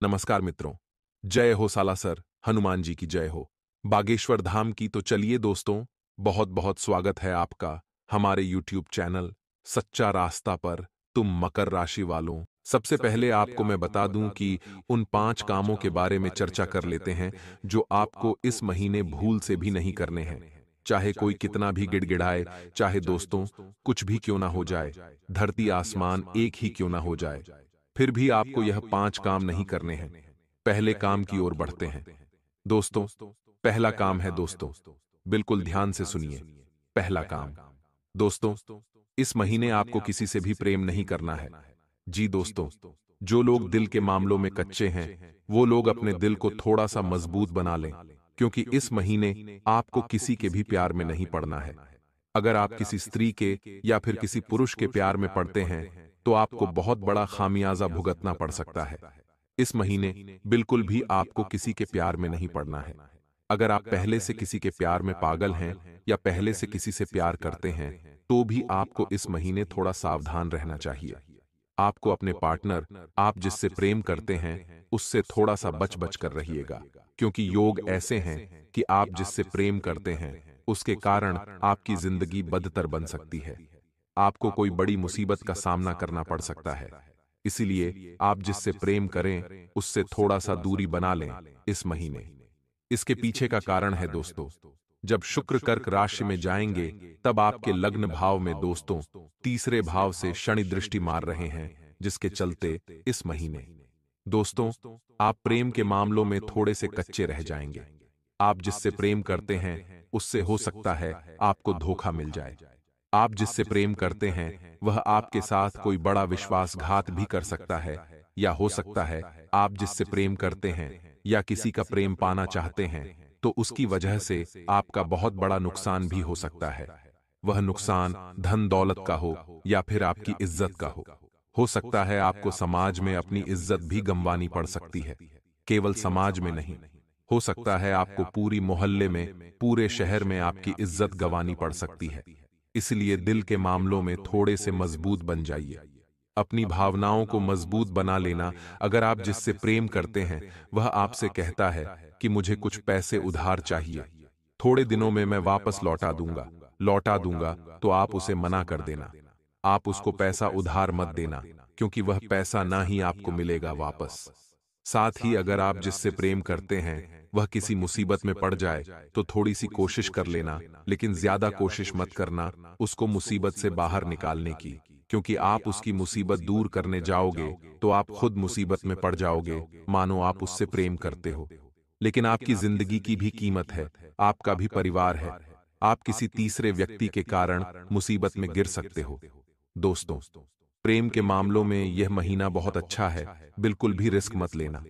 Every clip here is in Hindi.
नमस्कार मित्रों। जय हो सालासर, हनुमान जी की जय हो। बागेश्वर धाम की। तो चलिए दोस्तों, बहुत बहुत स्वागत है आपका हमारे YouTube चैनल सच्चा रास्ता पर। तुम मकर राशि वालों, सबसे पहले आपको मैं बता दूं कि उन 5 कामों के बारे में चर्चा कर लेते हैं जो आपको इस महीने भूल से भी नहीं करने हैं। चाहे कोई कितना भी गिड़गिड़ाए, चाहे दोस्तों कुछ भी क्यों ना हो जाए, धरती आसमान एक ही क्यों ना हो जाए, फिर भी आपको यह 5 काम नहीं करने हैं। पहले काम की ओर बढ़ते हैं दोस्तों। पहला काम है दोस्तों, बिल्कुल ध्यान से सुनिए। पहला काम दोस्तों, इस महीने आपको किसी से भी प्रेम नहीं करना है। जी दोस्तों, जो लोग दिल के मामलों में कच्चे हैं, वो लोग अपने दिल को थोड़ा सा मजबूत बना लें, क्योंकि इस महीने आपको किसी के भी प्यार में नहीं पड़ना है। अगर आप किसी स्त्री के या फिर किसी पुरुष के प्यार में पड़ते हैं, तो आपको बहुत बड़ा खामियाजा भुगतना पड़ सकता है। इस महीने बिल्कुल भी आपको किसी के प्यार में नहीं पड़ना है। अगर आप पहले से किसी के प्यार में पागल हैं या पहले से किसी से प्यार करते हैं, तो भी आपको इस महीने थोड़ा सावधान रहना चाहिए। आपको अपने पार्टनर, आप जिससे प्रेम करते हैं, उससे थोड़ा सा बच बच कर रहिएगा, क्योंकि योग ऐसे हैं कि आप जिससे प्रेम करते हैं, उसके कारण आपकी जिंदगी बदतर बन सकती है। आपको कोई बड़ी मुसीबत का सामना करना पड़ सकता है। इसीलिए आप जिससे प्रेम करें, उससे थोड़ा सा दूरी बना लें इस महीने। इसके पीछे का कारण है दोस्तों, जब शुक्र कर्क राशि में जाएंगे, तब आपके लग्न भाव में दोस्तों तीसरे भाव से शनि दृष्टि मार रहे हैं, जिसके चलते इस महीने दोस्तों आप प्रेम के मामलों में थोड़े से कच्चे रह जाएंगे। आप जिससे प्रेम करते हैं, उससे हो सकता है आपको धोखा मिल जाए। आप जिससे प्रेम करते हैं, वह आपके साथ कोई बड़ा विश्वासघात भी कर सकता है, या हो सकता है आप जिससे प्रेम करते हैं या किसी का प्रेम पाना चाहते हैं, तो उसकी वजह से आपका बहुत बड़ा नुकसान भी हो सकता है। वह नुकसान धन दौलत का हो या फिर आपकी इज्जत का हो सकता है आपको समाज में अपनी इज्जत भी गंवानी पड़ सकती है। केवल समाज में नहीं, हो सकता है आपको पूरी मोहल्ले में, पूरे शहर में आपकी इज्जत गंवानी पड़ सकती है। इसलिए दिल के मामलों में थोड़े से मजबूत बन जाइए। अपनी भावनाओं को मजबूत बना लेना। अगर आप जिससे प्रेम करते हैं, वह आपसे कहता है कि मुझे कुछ पैसे उधार चाहिए, थोड़े दिनों में मैं वापस लौटा दूंगा, तो आप उसे मना कर देना। आप उसको पैसा उधार मत देना, क्योंकि वह पैसा ना ही आपको मिलेगा वापस। साथ ही अगर आप जिससे प्रेम करते हैं, वह किसी मुसीबत में पड़ जाए, तो थोड़ी सी कोशिश कर लेना, लेकिन ज्यादा कोशिश मत करना उसको मुसीबत से बाहर निकालने की, क्योंकि आप उसकी मुसीबत दूर करने जाओगे तो आप खुद मुसीबत में पड़ जाओगे। मानो आप उससे प्रेम करते हो, लेकिन आपकी जिंदगी की भी कीमत है, आपका भी परिवार है। आप किसी तीसरे व्यक्ति के कारण मुसीबत में गिर सकते हो। दोस्तों, प्रेम के मामलों में यह महीना बहुत अच्छा है, बिल्कुल भी रिस्क मत लेना।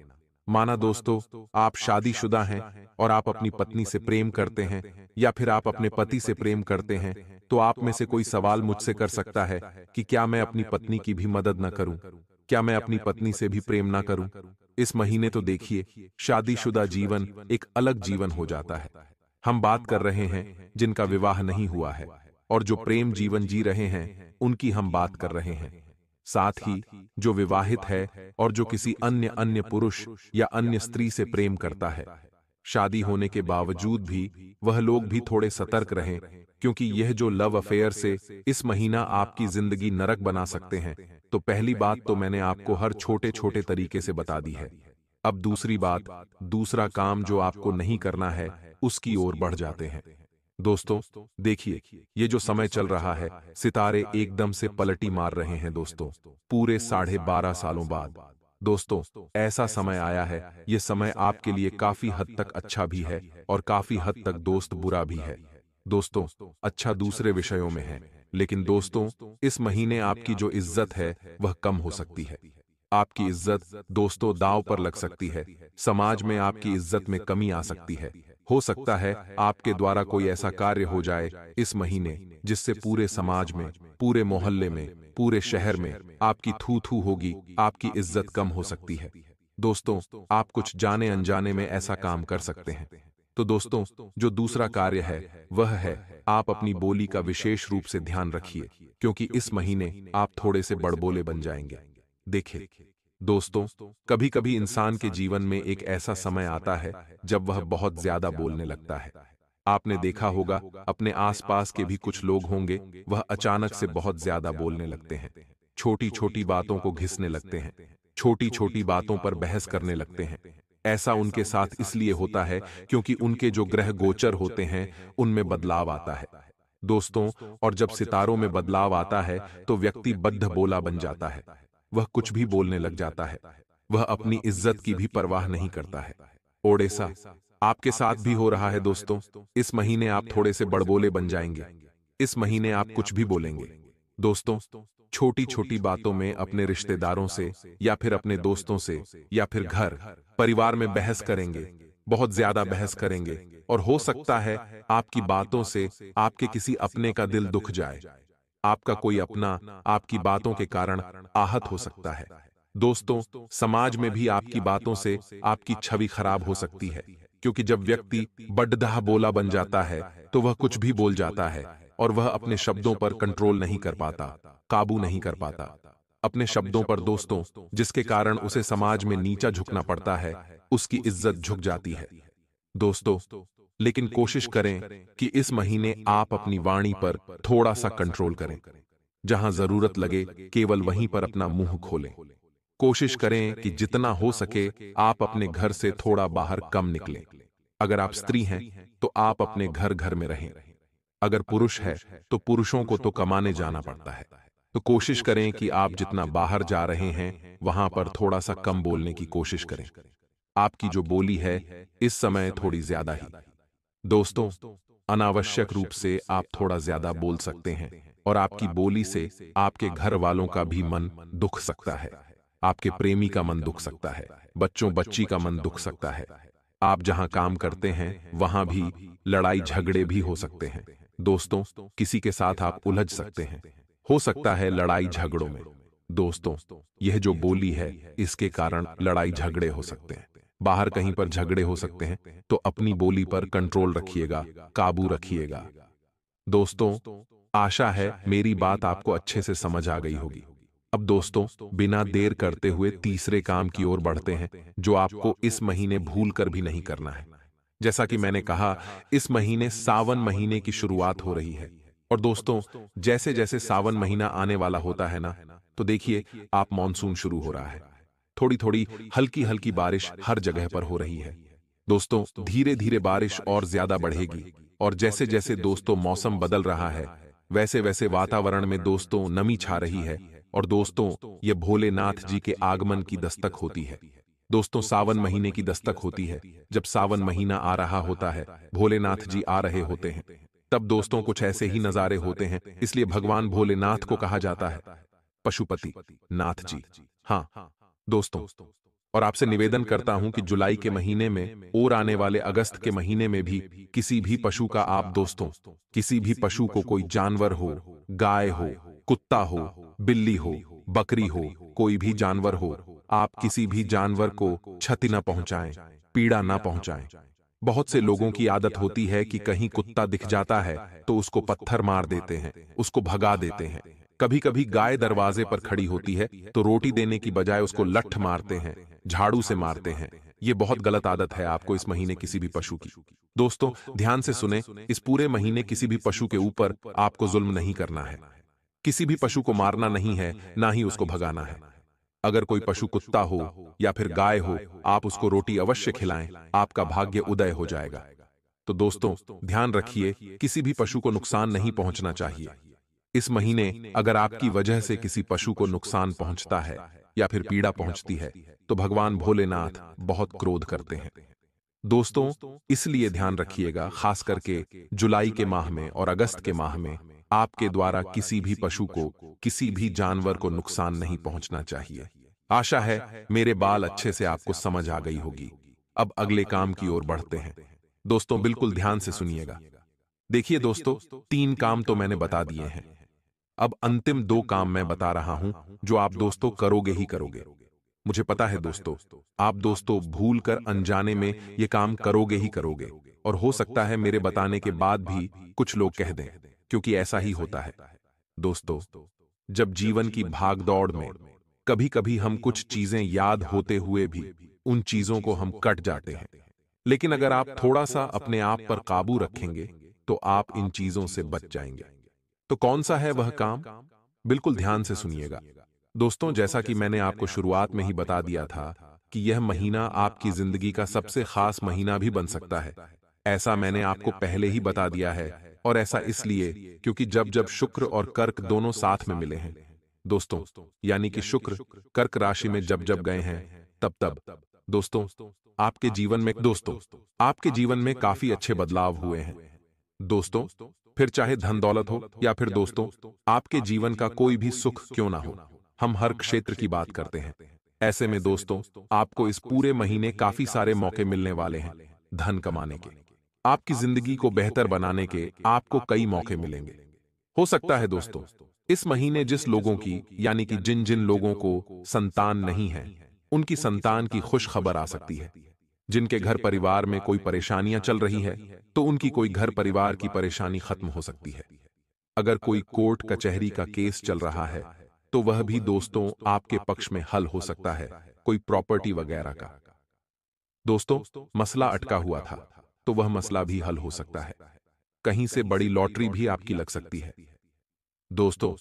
माना दोस्तों आप शादीशुदा हैं और आप अपनी पत्नी से प्रेम करते हैं, या फिर आप अपने पति से प्रेम करते हैं, तो आप में से कोई सवाल मुझसे कर सकता है कि क्या मैं अपनी पत्नी की भी मदद न करूं, क्या मैं अपनी पत्नी से भी प्रेम ना करूं। इस महीने तो देखिए, शादीशुदा जीवन एक अलग जीवन हो जाता है। हम बात कर रहे हैं जिनका विवाह नहीं हुआ है, और जो प्रेम जीवन जी रहे हैं, उनकी हम बात कर रहे हैं। साथ ही जो विवाहित है और जो किसी अन्य अन्य पुरुष या अन्य स्त्री से प्रेम करता है, शादी होने के बावजूद भी वह लोग भी थोड़े सतर्क रहें, क्योंकि यह जो लव अफेयर से इस महीना आपकी जिंदगी नरक बना सकते हैं। तो पहली बात तो मैंने आपको हर छोटे छोटे तरीके से बता दी है। अब दूसरी बात, दूसरा काम जो आपको नहीं करना है, उसकी ओर बढ़ जाते हैं। दोस्तों देखिए, ये जो समय चल रहा है, सितारे एकदम से पलटी मार रहे हैं दोस्तों, पूरे 12.5 सालों बाद। दोस्तों ऐसा समय आया है, ये समय आपके लिए काफी हद तक अच्छा भी है और काफी हद तक दोस्त बुरा भी है। दोस्तों अच्छा दूसरे विषयों में है, लेकिन दोस्तों इस महीने आपकी जो इज्जत है वह कम हो सकती है। आपकी इज्जत दोस्तों दांव पर लग सकती है। समाज में आपकी इज्जत में कमी आ सकती है। हो सकता है आपके द्वारा कोई ऐसा कार्य हो जाए इस महीने, जिससे पूरे समाज में, पूरे मोहल्ले में, पूरे शहर में आपकी थू थू होगी, आपकी इज्जत कम हो सकती है। दोस्तों आप कुछ जाने अनजाने में ऐसा काम कर सकते हैं। तो दोस्तों जो दूसरा कार्य है, वह है आप अपनी बोली का विशेष रूप से ध्यान रखिए, क्योंकि इस महीने आप थोड़े से बड़बोले बन जाएंगे। देखिए, दोस्तों, कभी कभी इंसान के जीवन में एक ऐसा समय आता है जब वह बहुत ज्यादा बोलने लगता है। आपने देखा होगा, अपने आसपास के भी कुछ लोग होंगे, वह अचानक से बहुत ज्यादा बोलने लगते हैं। छोटी छोटी बातों को घिसने लगते हैं, छोटी छोटी बातों पर बहस करने लगते हैं। ऐसा उनके साथ इसलिए होता है क्योंकि उनके जो ग्रह गोचर होते हैं उनमें बदलाव आता है। दोस्तों, और जब सितारों में बदलाव आता है तो व्यक्ति बद्ध बोला बन जाता है। वह कुछ भी बोलने लग जाता है। वह अपनी इज्जत की भी परवाह नहीं करता है। ओडेसा, आपके साथ भी हो रहा है दोस्तों। इस महीने आप थोड़े से बड़बोले बन जाएंगे। इस महीने आप कुछ भी बोलेंगे। दोस्तों, छोटी छोटी बातों में अपने रिश्तेदारों से या फिर अपने दोस्तों से या फिर घर परिवार में बहस करेंगे, बहुत ज्यादा बहस करेंगे, और हो सकता है आपकी बातों से आपके किसी अपने का दिल दुख जाए। आपका कोई अपना आपकी बातों के कारण आहत हो सकता है। दोस्तों, समाज में भी आपकी बातों से आपकी छवि खराब हो सकती है, क्योंकि जब व्यक्ति बड्ढा बोला बन जाता है तो वह कुछ भी बोल जाता है और वह अपने शब्दों पर कंट्रोल नहीं कर पाता, काबू नहीं कर पाता। अपने शब्दों पर दोस्तों, जिसके कारण उसे समाज में नीचा झुकना पड़ता है, उसकी इज्जत झुक जाती है। दोस्तों, लेकिन कोशिश करें कि इस महीने आप अपनी वाणी पर थोड़ा सा कंट्रोल करें। जहां जरूरत लगे केवल वहीं पर अपना मुंह खोलें। कोशिश करें कि जितना हो सके आप अपने घर से थोड़ा बाहर कम निकलें। अगर आप स्त्री हैं तो आप अपने घर घर में रहें। अगर पुरुष है तो पुरुषों को तो कमाने जाना पड़ता है। तो कोशिश करें कि आप जितना बाहर जा रहे हैं वहां पर थोड़ा सा कम बोलने की कोशिश करें। आपकी जो बोली है इस समय थोड़ी ज्यादा ही। दोस्तों, अनावश्यक रूप से आप थोड़ा ज्यादा बोल सकते हैं और आपकी बोली से आपके घर वालों का भी मन दुख सकता है। आपके प्रेमी का मन दुख सकता है, बच्चों बच्ची का मन दुख सकता है। आप जहां काम करते हैं वहां भी लड़ाई झगड़े भी हो सकते हैं। दोस्तों, किसी के साथ आप उलझ सकते हैं, हो सकता है लड़ाई झगड़ों में। दोस्तों, यह जो बोली है इसके कारण लड़ाई झगड़े हो सकते हैं, बाहर कहीं पर झगड़े हो सकते हैं। तो अपनी बोली पर कंट्रोल रखिएगा, काबू रखिएगा। दोस्तों, आशा है मेरी बात आपको अच्छे से समझ आ गई होगी। अब दोस्तों, बिना देर करते हुए तीसरे काम की ओर बढ़ते हैं, जो आपको इस महीने भूल कर भी नहीं करना है। जैसा कि मैंने कहा, इस महीने सावन महीने की शुरुआत हो रही है। और दोस्तों, जैसे जैसे सावन महीना आने वाला होता है ना, तो देखिए आप मॉनसून शुरू हो रहा है। थोड़ी थोड़ी हल्की हल्की बारिश हर जगह पर हो रही है। दोस्तों, धीरे धीरे बारिश और ज्यादा बढ़ेगी। और जैसे जैसे दोस्तों मौसम बदल रहा है, वैसे वैसे वातावरण में दोस्तों नमी छा रही है। और दोस्तों, ये भोलेनाथ जी के आगमन की दस्तक होती है। दोस्तों, सावन महीने की दस्तक होती है। जब सावन महीना आ रहा होता है, भोलेनाथ जी आ रहे होते हैं, तब दोस्तों कुछ ऐसे ही नजारे होते हैं। इसलिए भगवान भोलेनाथ को कहा जाता है पशुपति नाथ जी। हाँ दोस्तों, और आपसे निवेदन करता हूं कि जुलाई के महीने में और आने वाले अगस्त के महीने में भी किसी भी पशु का आप दोस्तों, किसी भी पशु को, कोई जानवर हो, गाय हो, कुत्ता हो, बिल्ली हो, बकरी हो, कोई भी जानवर हो, आप किसी भी जानवर को क्षति न पहुंचाएं, पीड़ा न पहुंचाएं। बहुत से लोगों की आदत होती है कि कहीं कुत्ता दिख जाता है तो उसको पत्थर मार देते हैं, उसको भगा देते हैं। कभी कभी गाय दरवाजे पर खड़ी होती है तो रोटी देने की बजाय उसको लठ मारते हैं, झाड़ू से मारते हैं। ये बहुत गलत आदत है आपको इस महीने किसी भी पशु की। दोस्तों, ध्यान से सुने, इस पूरे महीने किसी भी पशु के ऊपर आपको जुल्म नहीं करना है। किसी भी पशु को मारना नहीं है, ना ही उसको भगाना है। अगर कोई पशु कुत्ता हो या फिर गाय हो, आप उसको रोटी अवश्य खिलाएं, आपका भाग्य उदय हो जाएगा। तो दोस्तों, ध्यान रखिए, किसी भी पशु को नुकसान नहीं पहुंचना चाहिए। इस महीने अगर आपकी वजह से किसी पशु को नुकसान पहुंचता है या फिर पीड़ा पहुंचती है तो भगवान भोलेनाथ बहुत क्रोध करते हैं। दोस्तों, इसलिए ध्यान रखिएगा, खास करके जुलाई के माह में और अगस्त के माह में आपके द्वारा किसी भी पशु को, किसी भी जानवर को नुकसान नहीं पहुंचना चाहिए। आशा है मेरे बाल अच्छे से आपको समझ आ गई होगी। अब अगले काम की ओर बढ़ते हैं। दोस्तों, बिल्कुल ध्यान से सुनिएगा। देखिए दोस्तों, 3 काम तो मैंने बता दिए हैं। अब अंतिम 2 काम मैं बता रहा हूं, जो आप दोस्तों करोगे ही करोगे। मुझे पता है दोस्तों, आप दोस्तों भूल कर अनजाने में ये काम करोगे ही करोगे। और हो सकता है मेरे बताने के बाद भी कुछ लोग कह दें, क्योंकि ऐसा ही होता है। दोस्तों, जब जीवन की भाग दौड़ में कभी कभी हम कुछ चीजें याद होते हुए भी उन चीजों को हम कट जाते हैं। लेकिन अगर आप थोड़ा सा अपने आप पर काबू रखेंगे तो आप इन चीजों से बच जाएंगे। तो कौन सा है वह काम? बिल्कुल ध्यान से सुनिएगा। दोस्तों, जैसा कि मैंने आपको शुरुआत में ही बता दिया था कि यह महीना आपकी जिंदगी का सबसे खास महीना भी बन सकता है। ऐसा मैंने आपको पहले ही बता दिया है, और ऐसा इसलिए क्योंकि जब जब शुक्र और कर्क दोनों साथ में मिले हैं दोस्तों, यानी कि शुक्र कर्क राशि में जब जब गए हैं, तब तब दोस्तों आपके जीवन में काफी अच्छे बदलाव हुए हैं दोस्तों। फिर चाहे धन दौलत हो या फिर दोस्तों आपके जीवन का कोई भी सुख क्यों ना हो, हम हर क्षेत्र की बात करते हैं। ऐसे में दोस्तों आपको इस पूरे महीने काफी सारे मौके मिलने वाले हैं धन कमाने के। आपकी जिंदगी को बेहतर बनाने के आपको कई मौके मिलेंगे। हो सकता है दोस्तों इस महीने जिस लोगों की, यानी कि जिन जिन लोगों को संतान नहीं है, उनकी संतान की खुश खबर आ सकती है। जिनके घर परिवार में कोई परेशानियां चल रही है तो उनकी कोई घर परिवार की परेशानी खत्म हो सकती है। अगर कोई कोर्ट कचहरी का केस चल रहा है तो वह भी दोस्तों आपके पक्ष में हल हो सकता है, कोई प्रॉपर्टी वगैरह का। दोस्तों मसला अटका हुआ था तो वह मसला भी हल हो सकता है। कहीं से बड़ी लॉटरी भी आपकी लग सकती है। दोस्तों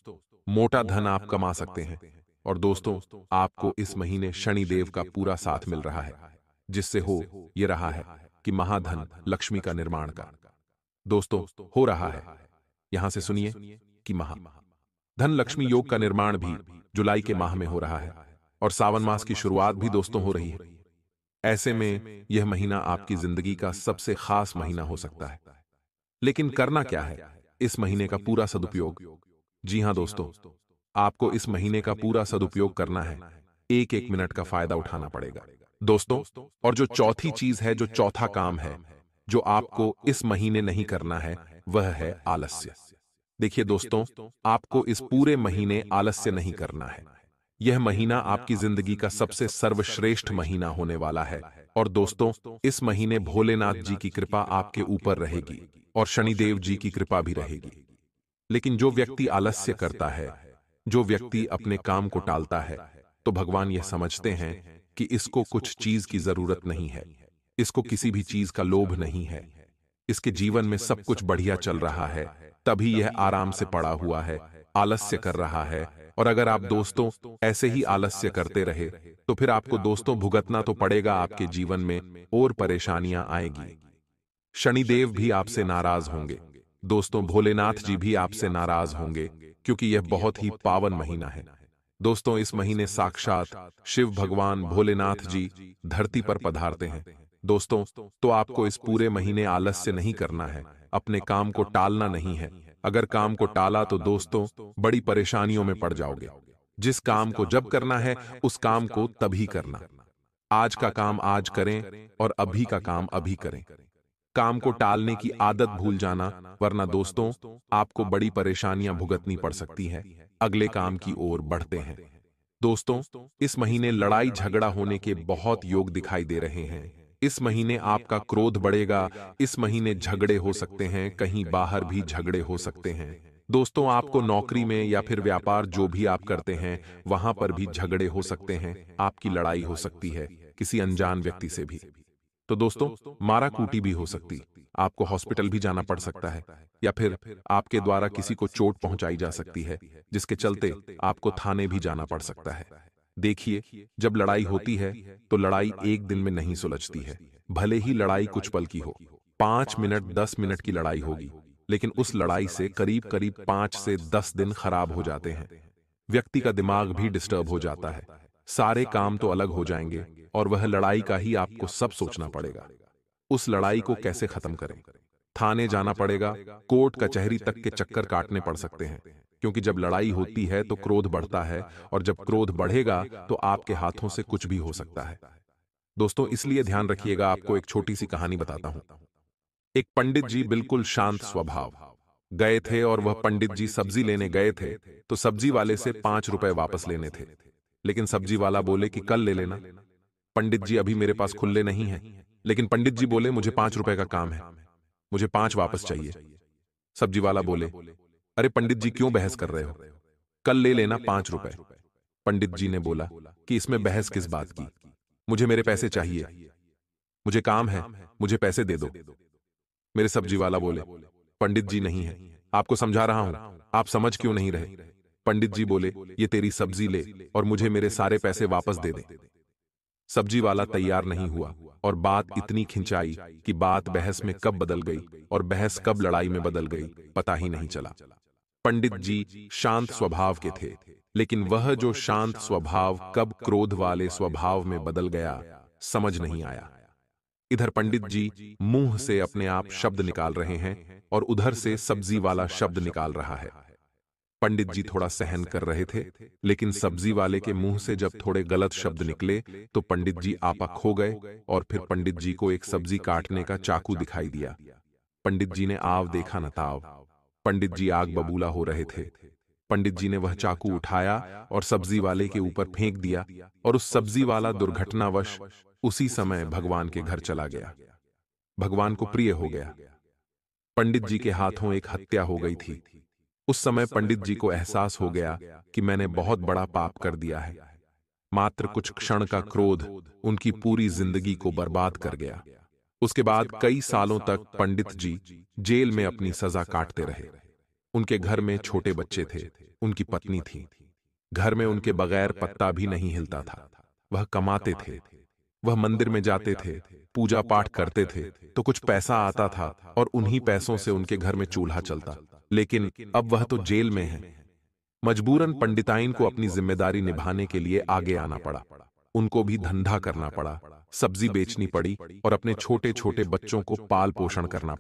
मोटा धन आप कमा सकते हैं। और दोस्तों आपको इस महीने शनि देव का पूरा साथ मिल रहा है, जिससे हो ये रहा है कि महाधन लक्ष्मी का निर्माण का दोस्तों हो रहा है। यहां से सुनिए कि महा धन लक्ष्मी योग का निर्माण भी जुलाई के माह में हो रहा है और सावन मास की शुरुआत भी दोस्तों हो रही है। ऐसे में यह महीना आपकी जिंदगी का सबसे खास महीना हो सकता है। लेकिन करना क्या है इस महीने का पूरा सदुपयोग? जी हां दोस्तों, आपको इस महीने का पूरा सदुपयोग करना है। एक एक मिनट का फायदा उठाना पड़ेगा दोस्तों। और जो चौथी चीज है, जो चौथा काम है जो आपको इस महीने नहीं करना है, वह है आलस्य। देखिए दोस्तों, आपको इस पूरे महीने आलस्य नहीं करना है। यह महीना आपकी जिंदगी का सबसे सर्वश्रेष्ठ महीना होने वाला है। और दोस्तों इस महीने भोलेनाथ जी की कृपा आपके ऊपर रहेगी और शनिदेव जी की कृपा भी रहेगी। लेकिन जो व्यक्ति आलस्य करता है, जो व्यक्ति अपने काम को टालता है, तो भगवान यह समझते हैं कि इसको कुछ चीज की जरूरत नहीं है, इसको किसी भी चीज का लोभ नहीं है, इसके जीवन में सब कुछ बढ़िया चल रहा है, तभी यह आराम से पड़ा हुआ है, आलस्य कर रहा है। और अगर आप दोस्तों ऐसे ही आलस्य करते रहे तो फिर आपको दोस्तों भुगतना तो पड़ेगा आपके जीवन में, और परेशानियां आएगी। शनिदेव भी आपसे नाराज होंगे दोस्तों, भोलेनाथ जी भी आपसे नाराज होंगे, क्योंकि यह बहुत ही पावन महीना है। दोस्तों इस महीने साक्षात शिव भगवान भोलेनाथ जी धरती पर पधारते हैं दोस्तों। तो आपको इस पूरे महीने आलस्य नहीं करना है, अपने काम को टालना नहीं है। अगर काम को टाला तो दोस्तों बड़ी परेशानियों में पड़ जाओगे। जिस काम को जब करना है उस काम को तभी करना। आज का काम आज करें और अभी का काम अभी करें। काम को टालने की आदत भूल जाना, वरना दोस्तों आपको बड़ी परेशानियां भुगतनी पड़ सकती हैं। अगले काम की ओर बढ़ते हैं दोस्तों। इस महीने लड़ाई झगड़ा होने के बहुत योग दिखाई दे रहे हैं। इस महीने आपका क्रोध बढ़ेगा, इस महीने झगड़े हो सकते हैं, कहीं बाहर भी झगड़े हो सकते हैं दोस्तों। आपको नौकरी में या फिर व्यापार जो भी आप करते हैं वहां पर भी झगड़े हो सकते हैं, आपकी लड़ाई हो सकती है किसी अनजान व्यक्ति से भी। तो दोस्तों मारा कूटी भी हो सकती, आपको हॉस्पिटल भी जाना पड़ सकता है, या फिर आपके द्वारा किसी को चोट पहुंचाई जा सकती है, जिसके चलते आपको थाने भी जाना पड़ सकता है। देखिए जब लड़ाई होती है तो लड़ाई एक दिन में नहीं सुलझती है। भले ही लड़ाई कुछ पल की हो, 5 मिनट 10 मिनट की लड़ाई होगी, लेकिन उस लड़ाई से करीब करीब 5 से 10 दिन खराब हो जाते हैं। व्यक्ति का दिमाग भी डिस्टर्ब हो जाता है, सारे काम तो अलग हो जाएंगे और वह लड़ाई का ही आपको सब सोचना पड़ेगा। उस लड़ाई को कैसे खत्म करें? थाने जाना पड़ेगा, कोर्ट कचहरी तक के चक्कर काटने पड़ सकते हैं, क्योंकि जब लड़ाई होती है तो क्रोध बढ़ता है, और जब क्रोध बढ़ेगा तो आपके हाथों से कुछ भी हो सकता है दोस्तों। इसलिए ध्यान रखिएगा। आपको एक छोटी सी कहानी बताता हूं। एक पंडित जी बिल्कुल शांत स्वभाव गए थे, और वह पंडित जी सब्जी लेने गए थे तो सब्जी वाले से 5 रुपए वापस लेने थे। लेकिन सब्जी वाला बोले कि कल ले लेना। पंडित जी अभी मेरे पास खुले नहीं है। लेकिन पंडित जी बोले मुझे 5 रुपए का काम है, मुझे 5 वापस चाहिए। सब्जी वाला बोले अरे पंडित जी क्यों बहस कर रहे हो, कल ले लेना 5 रुपए। पंडित जी ने बोला कि इसमें बहस किस बात की, मुझे मेरे पैसे चाहिए, मुझे काम है, मुझे पैसे दे दो। मेरे सब्जी वाला बोले, पंडित जी नहीं है, आपको समझा रहा हूं, आप समझ क्यों नहीं रहे? पंडित जी बोले, ये तेरी सब्जी ले और मुझे मेरे सारे पैसे वापस दे दे। सब्जी वाला तैयार नहीं हुआ और बात इतनी खिंचाई कि बात बहस में कब बदल गई और बहस कब लड़ाई में बदल गई, पता ही नहीं चला। पंडित जी शांत स्वभाव के थे, लेकिन वह जो शांत स्वभाव कब क्रोध वाले स्वभाव में बदल गया, समझ नहीं आया। इधर पंडित जी मुंह से अपने आप शब्द निकाल रहे हैं और उधर से सब्जी वाला शब्द निकाल रहा है। पंडित जी थोड़ा सहन कर रहे थे, लेकिन सब्जी वाले के मुंह से जब थोड़े गलत शब्द निकले तो पंडित जी आपा खो गए और फिर पंडित जी को एक सब्जी काटने का चाकू दिखाई दिया। पंडित जी ने आव देखा न ताव। पंडित जी आग बबूला हो रहे थे। पंडित जी ने वह चाकू उठाया और सब्जी वाले के ऊपर फेंक दिया और उस सब्जी वाला दुर्घटनावश उसी समय भगवान के घर चला गया। भगवान को प्रिय हो गया। पंडित जी के हाथों एक हत्या हो गई थी। उस समय पंडित जी को एहसास हो गया कि मैंने बहुत बड़ा पाप कर दिया है। मात्र कुछ क्षण का क्रोध उनकी पूरी जिंदगी को बर्बाद कर गया। उसके बाद कई सालों तक पंडित जी जेल में अपनी सजा काटते रहे। उनके घर में छोटे बच्चे थे, उनकी पत्नी थी। घर में उनके बगैर पत्ता भी नहीं हिलता था। वह कमाते थे, वह मंदिर में जाते थे, पूजा पाठ करते थे तो कुछ पैसा आता था और उन्हीं पैसों से उनके घर में चूल्हा चलता। लेकिन अब वह तो जेल में है। मजबूरन पंडिताइन को अपनी जिम्मेदारी निभाने के लिए आगे आना पड़ा। उनको भी धंधा करना पड़ा, सब्जी बेचनी पड़ी और अपने छोटे छोटे बच्चों को पाल पोषण करना